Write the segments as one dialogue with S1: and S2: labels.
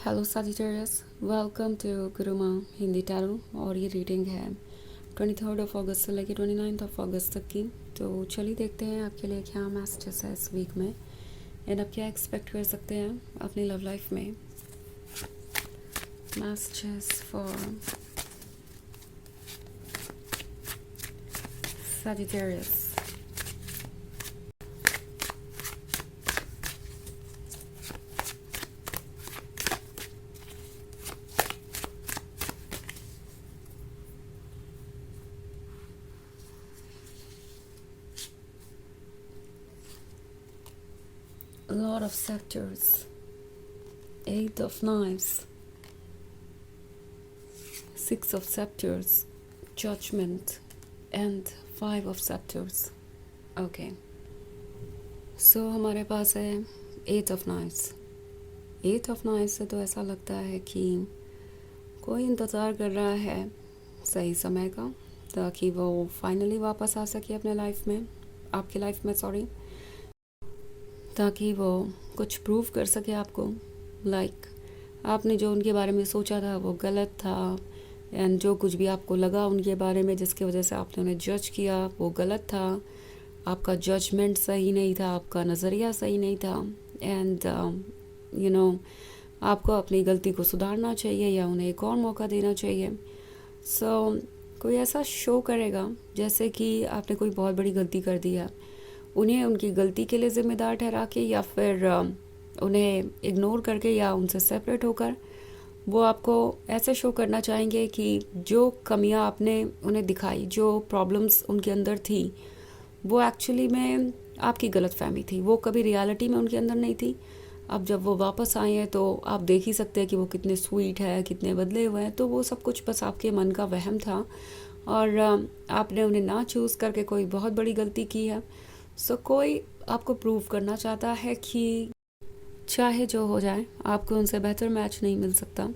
S1: Hello Sagittarius, welcome to Guruma Hindi tarot. और ये reading है 23 अगस्त से लेकर 29 अगस्त तक की। तो चलिए देखते हैं आपके लिए क्या मैसेजेस है इस वीक में एंड आप क्या एक्सपेक्ट कर सकते हैं अपनी लव लाइफ में। Messages for Sagittarius. Lord of Scepters, Eight of Knives, Six of Scepters, Judgment and Five of Scepters. Okay, so हमारे पास है eight of knives. Eight of knives से तो ऐसा लगता है कि कोई इंतज़ार कर रहा है सही समय का, ताकि वो फाइनली वापस आ सके अपने लाइफ में, आपकी लाइफ में सॉरी, ताकि वो कुछ प्रूव कर सके आपको। लाइक आपने जो उनके बारे में सोचा था वो गलत था, एंड जो कुछ भी आपको लगा उनके बारे में जिसकी वजह से आपने उन्हें जज किया वो गलत था। आपका जजमेंट सही नहीं था, आपका नज़रिया सही नहीं था, एंड आपको अपनी गलती को सुधारना चाहिए या उन्हें एक और मौका देना चाहिए। सो कोई ऐसा शो करेगा जैसे कि आपने कोई बहुत बड़ी गलती कर दी है, उन्हें उनकी गलती के लिए ज़िम्मेदार ठहरा के या फिर उन्हें इग्नोर करके या उनसे सेपरेट होकर वो आपको ऐसे शो करना चाहेंगे कि जो कमियां आपने उन्हें दिखाई, जो प्रॉब्लम्स उनके अंदर थी, वो एक्चुअली में आपकी गलतफहमी थी, वो कभी रियलिटी में उनके अंदर नहीं थी। अब जब वो वापस आए हैं तो आप देख ही सकते हैं कि वो कितने स्वीट है, कितने बदले हुए हैं। तो वो सब कुछ बस आपके मन का वहम था और आपने उन्हें ना चूज़ करके कोई बहुत बड़ी गलती की है। सो कोई आपको प्रूव करना चाहता है कि चाहे जो हो जाए आपको उनसे बेहतर मैच नहीं मिल सकता।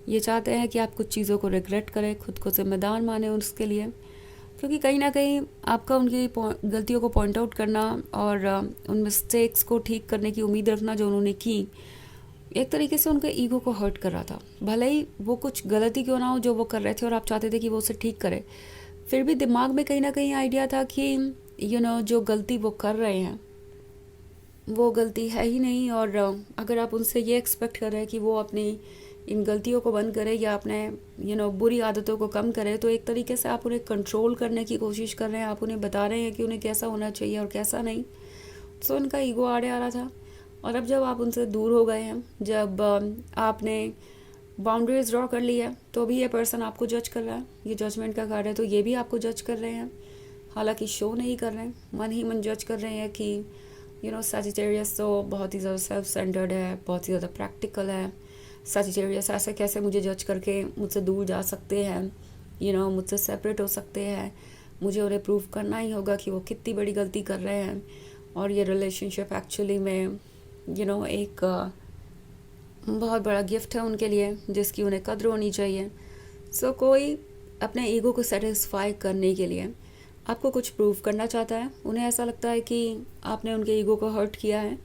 S1: ये चाहते हैं कि आप कुछ चीज़ों को रिग्रेट करें, खुद को जिम्मेदार माने उसके लिए, क्योंकि कहीं ना कहीं आपका उनकी गलतियों को पॉइंट आउट करना और उन मिस्टेक्स को ठीक करने की उम्मीद रखना जो उन्होंने की, एक तरीके से उनके ईगो को हर्ट कर रहा था। भले ही वो कुछ गलती क्यों ना हो जो वो कर रहे थे और आप चाहते थे कि वो उसे ठीक करे, फिर भी दिमाग में कहीं ना कहीं आइडिया था कि जो गलती वो कर रहे हैं वो गलती है ही नहीं। और अगर आप उनसे ये एक्सपेक्ट कर रहे हैं कि वो अपनी इन गलतियों को बंद करें या अपने बुरी आदतों को कम करें, तो एक तरीके से आप उन्हें कंट्रोल करने की कोशिश कर रहे हैं। आप उन्हें बता रहे हैं कि उन्हें कैसा होना चाहिए और कैसा नहीं। सो उनका ईगो आड़े आ रहा था। और अब जब आप उनसे दूर हो गए हैं, जब आपने बाउंड्रीज ड्रॉ कर ली है, तो भी ये पर्सन आपको जज कर रहा है। ये जजमेंट का कार्ड है, तो ये भी आपको जज कर रहे हैं। हालांकि शो नहीं कर रहे हैं, मन ही मन जज कर रहे हैं कि सजिटेरियस तो बहुत ही ज़्यादा सेल्फ सेंटर्ड है, बहुत ही ज़्यादा प्रैक्टिकल है। सजिटेरियस ऐसे कैसे मुझे जज करके मुझसे दूर जा सकते हैं, मुझसे सेपरेट हो सकते हैं। मुझे उन्हें प्रूव करना ही होगा कि वो कितनी बड़ी गलती कर रहे हैं। और ये रिलेशनशिप एक्चुअली में एक बहुत बड़ा गिफ्ट है उनके लिए, जिसकी उन्हें कद्र होनी चाहिए। सो कोई अपने ईगो को सेटिस्फाई करने के लिए आपको कुछ प्रूव करना चाहता है। उन्हें ऐसा लगता है कि आपने उनके ईगो को हर्ट किया है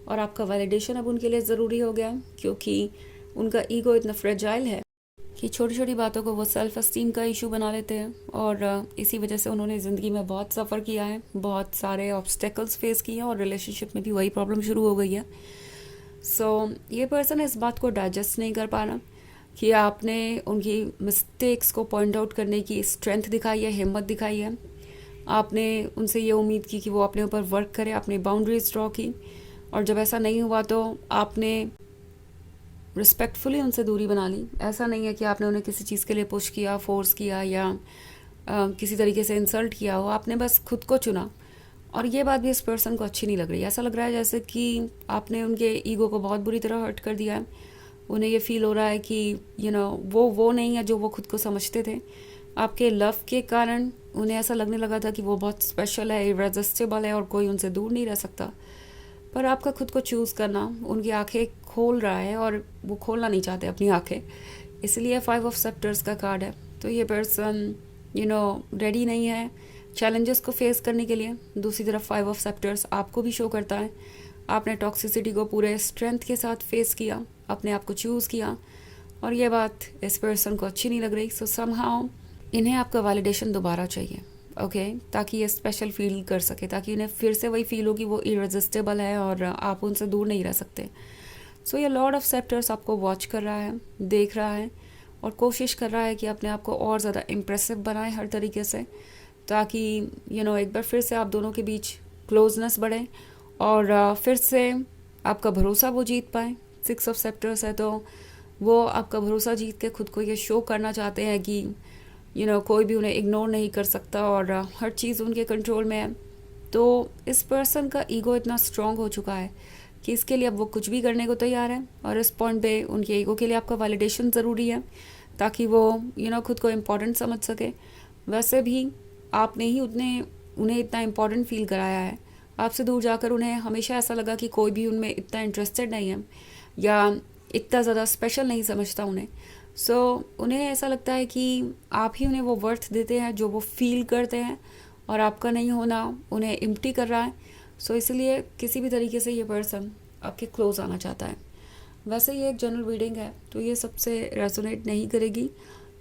S1: और आपका वैलिडेशन अब उनके लिए ज़रूरी हो गया, क्योंकि उनका ईगो इतना फ्रेजाइल है कि छोटी छोटी बातों को वो सेल्फ एस्टीम का इशू बना लेते हैं। और इसी वजह से उन्होंने ज़िंदगी में बहुत सफ़र किया है, बहुत सारे ऑब्स्टेकल्स फेस किए हैं और रिलेशनशिप में भी वही प्रॉब्लम शुरू हो गई है। सो ये पर्सन इस बात को डाइजेस्ट नहीं कर पा रहा कि आपने उनकी मिस्टेक्स को पॉइंट आउट करने की स्ट्रेंथ दिखाई है, हिम्मत दिखाई है। आपने उनसे ये उम्मीद की कि वो अपने ऊपर वर्क करे, अपनी बाउंड्रीज ड्रॉ की, और जब ऐसा नहीं हुआ तो आपने रिस्पेक्टफुली उनसे दूरी बना ली। ऐसा नहीं है कि आपने उन्हें किसी चीज़ के लिए पुश किया, फोर्स किया या किसी तरीके से इंसल्ट किया हो। आपने बस खुद को चुना। और ये बात भी इस पर्सन को अच्छी नहीं लग रही। ऐसा लग रहा है जैसे कि आपने उनके ईगो को बहुत बुरी तरह हर्ट कर दिया है। उन्हें ये फील हो रहा है कि वो नहीं है जो वो खुद को समझते थे। आपके लव के कारण उन्हें ऐसा लगने लगा था कि वो बहुत स्पेशल है, इरेजिस्टिबल है और कोई उनसे दूर नहीं रह सकता। पर आपका खुद को चूज़ करना उनकी आंखें खोल रहा है और वो खोलना नहीं चाहते अपनी आंखें, इसलिए 5 ऑफ सेप्टर्स का कार्ड है। तो ये पर्सन रेडी नहीं है चैलेंजेस को फेस करने के लिए। दूसरी तरफ 5 ऑफ सेप्टर्स आपको भी शो करता है आपने टॉक्सिसिटी को पूरे स्ट्रेंथ के साथ फेस किया अपने आप को चूज़ किया और ये बात इस पर्सन को अच्छी नहीं लग रही, सो समहाउ इन्हें आपका वैलिडेशन दोबारा चाहिए, ओके, ताकि ये स्पेशल फील कर सके, ताकि उन्हें फिर से वही फील हो कि वो इररेजिस्टेबल है और आप उनसे दूर नहीं रह सकते। सो ये लॉर्ड ऑफ सेप्टर्स आपको वॉच कर रहा है, देख रहा है और कोशिश कर रहा है कि अपने आप को और ज़्यादा इम्प्रेसिव बनाए हर तरीके से, ताकि एक बार फिर से आप दोनों के बीच क्लोजनेस बढ़े और फिर से आपका भरोसा वो जीत पाए। 6 ऑफ सेप्टर्स है तो वो आपका भरोसा जीत के खुद को ये शो करना चाहते हैं कि कोई भी उन्हें इग्नोर नहीं कर सकता और हर चीज़ उनके कंट्रोल में है। तो इस पर्सन का ईगो इतना स्ट्रांग हो चुका है कि इसके लिए अब वो कुछ भी करने को तैयार है और इस पॉइंट पे उनके ईगो के लिए आपका वैलिडेशन ज़रूरी है, ताकि वो खुद को इम्पोर्टेंट समझ सके। वैसे भी आपने ही उन्हें इतना इम्पोर्टेंट फील कराया है। आपसे दूर जाकर उन्हें हमेशा ऐसा लगा कि कोई भी उनमें इतना इंटरेस्टेड नहीं है या इतना ज़्यादा स्पेशल नहीं समझता उन्हें। सो उन्हें ऐसा लगता है कि आप ही उन्हें वो वर्थ देते हैं जो वो फील करते हैं और आपका नहीं होना उन्हें इम्प्टी कर रहा है। सो इसलिए किसी भी तरीके से ये पर्सन आपके क्लोज आना चाहता है। वैसे ये एक जनरल रीडिंग है तो ये सबसे रेजोनेट नहीं करेगी,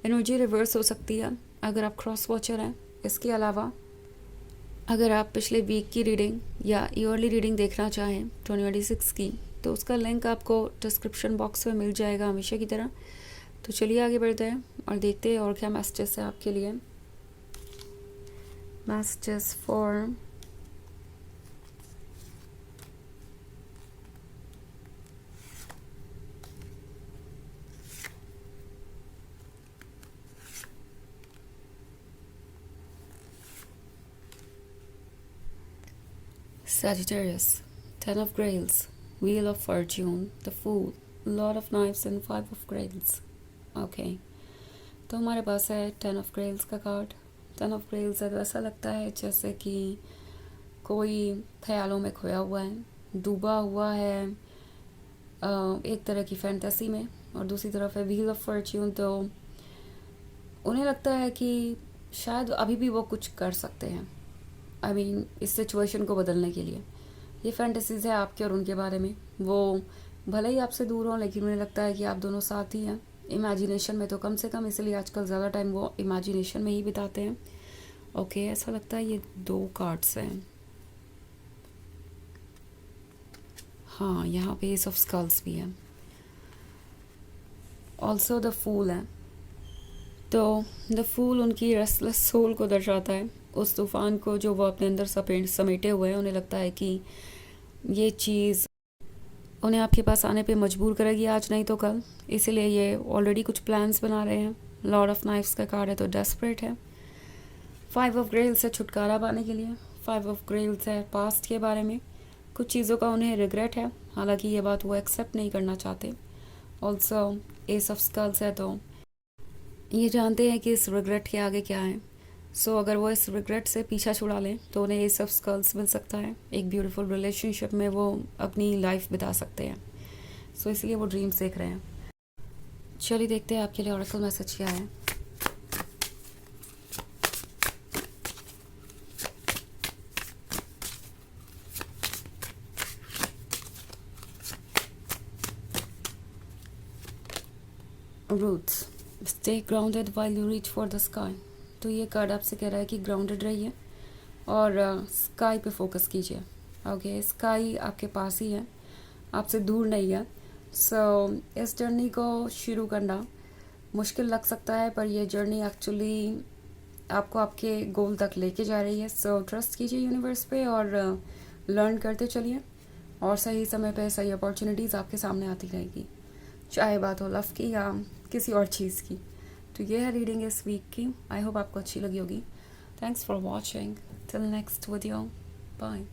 S1: एनर्जी रिवर्स हो सकती है अगर आप क्रॉस वॉचर हैं। इसके अलावा अगर आप पिछले वीक की रीडिंग या ईयरली रीडिंग देखना चाहें 2026 की, तो उसका लिंक आपको डिस्क्रिप्शन बॉक्स में मिल जाएगा हमेशा की तरह। तो चलिए आगे बढ़ते हैं और देखते हैं और क्या मैसेजेस है आपके लिए। Messages for Sagittarius, 10 of Grails, Wheel of Fortune, the Fool, Lord of Knives and 5 of Grails. Okay, तो हमारे पास है 10 ऑफ ग्रेल्स का कार्ड। 10 ऑफ ग्रेल्स है तो ऐसा लगता है जैसे कि कोई ख्यालों में खोया हुआ है, डूबा हुआ है एक तरह की फैंटेसी में, और दूसरी तरफ है व्हील ऑफ फॉर्च्यून। तो उन्हें लगता है कि शायद अभी भी वो कुछ कर सकते हैं, आई मीन इस सिचुएशन को बदलने के लिए। ये फैंटेसीज है आपके और उनके बारे में। वो भले ही आपसे दूर हों लेकिन उन्हें लगता है कि आप दोनों साथ ही हैं, इमेजिनेशन में तो कम से कम, इसलिए आजकल ज़्यादा टाइम वो इमेजिनेशन में ही बिताते हैं। ओके, ऐसा लगता है ये 2 कार्ड्स हैं। हाँ, यहाँ पे एस ऑफ स्कल्स भी है, ऑल्सो द फूल है। तो द फूल उनकी रेस्टलेस सोल को दर्शाता है, उस तूफान को जो वो अपने अंदर समेटे हुए हैं। उन्हें लगता है कि ये चीज़ उन्हें आपके पास आने पे मजबूर करेगी, आज नहीं तो कल, इसीलिए ये ऑलरेडी कुछ प्लान्स बना रहे हैं। लॉर्ड ऑफ नाइफ्स का कार्ड है तो डेस्परेट है। 5 ऑफ ग्रेल्स से छुटकारा पाने के लिए। 5 ऑफ ग्रेल्स है पास्ट के बारे में, कुछ चीज़ों का उन्हें रिग्रेट है, हालांकि ये बात वो एक्सेप्ट नहीं करना चाहते। ऑल्सो एस ऑफ स्कल्स है तो ये जानते हैं कि इस रिग्रेट के आगे क्या है। सो अगर वो इस रिग्रेट से पीछा छुड़ा लें तो उन्हें एस ऑफ स्कल्स मिल सकता है, एक ब्यूटीफुल रिलेशनशिप में वो अपनी लाइफ बिता सकते हैं। सो इसलिए वो ड्रीम्स देख रहे हैं। चलिए देखते हैं आपके लिए ऑरेकल मैसेज क्या है। Roots, stay grounded while you reach for the sky. तो ये कार्ड आपसे कह रहा है कि ग्राउंडेड रहिए और स्काई पे फोकस कीजिए। ओके, स्काई आपके पास ही है, आपसे दूर नहीं है। सो इस जर्नी को शुरू करना मुश्किल लग सकता है, पर ये जर्नी एक्चुअली आपको आपके गोल तक लेके जा रही है। सो ट्रस्ट कीजिए यूनिवर्स पे और लर्न करते चलिए, और सही समय पे सही अपॉर्चुनिटीज़ आपके सामने आती रहेगी, चाहे बात हो लव की या किसी और चीज़ की। तो ये है रीडिंग इस वीक की। आई होप आपको अच्छी लगी होगी। Thanks for watching. Till next video, bye.